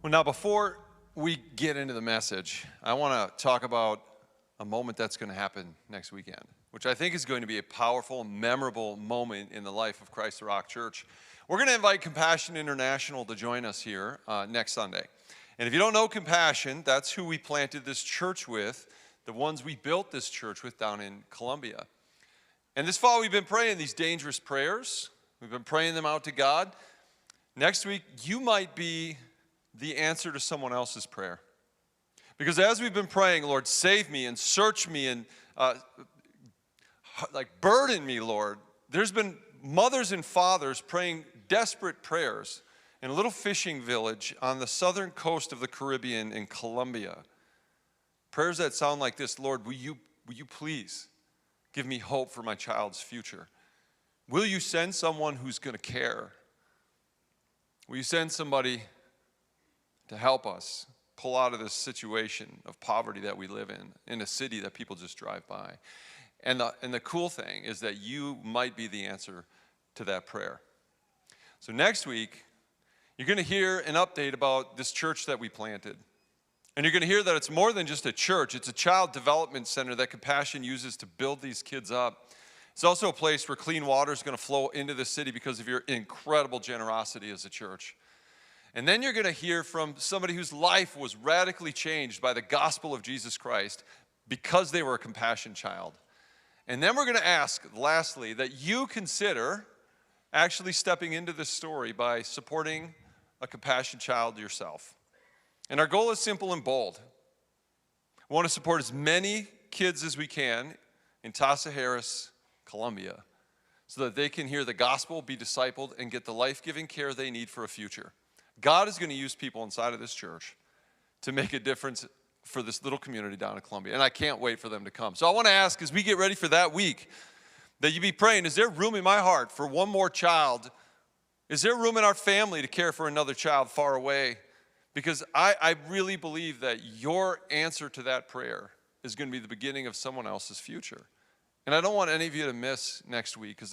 Well, now, before we get into the message, I want to talk about a moment that's going to happen next weekend, which I think is going to be a powerful, memorable moment in the life of Christ the Rock Church. We're going to invite Compassion International to join us here next Sunday. And if you don't know Compassion, that's who we planted this church with, the ones we built this church with down in Colombia. And this fall, we've been praying these dangerous prayers. We've been praying them out to God. Next week, you might be the answer to someone else's prayer. Because as we've been praying, Lord, save me and search me and burden me, Lord, there's been mothers and fathers praying desperate prayers in a little fishing village on the southern coast of the Caribbean in Colombia. Prayers that sound like this: Lord, will you please give me hope for my child's future? Will you send someone who's going to care? Will you send somebody to help us pull out of this situation of poverty that we live in a city that people just drive by? And the cool thing is that you might be the answer to that prayer. So next week, you're going to hear an update about this church that we planted. And you're going to hear that it's more than just a church. It's a child development center that Compassion uses to build these kids up. It's also a place where clean water is going to flow into the city because of your incredible generosity as a church. And then you're going to hear from somebody whose life was radically changed by the gospel of Jesus Christ because they were a Compassion child. And then we're going to ask, lastly, that you consider actually stepping into this story by supporting a Compassion child yourself. And our goal is simple and bold. We want to support as many kids as we can in Tasajeras, Colombia, so that they can hear the gospel, be discipled, and get the life-giving care they need for a future. God is going to use people inside of this church to make a difference for this little community down in Colombia, and I can't wait for them to come. So I want to ask, as we get ready for that week, that you be praying, is there room in my heart for one more child? Is there room in our family to care for another child far away? Because I really believe that your answer to that prayer is going to be the beginning of someone else's future. And I don't want any of you to miss next week, because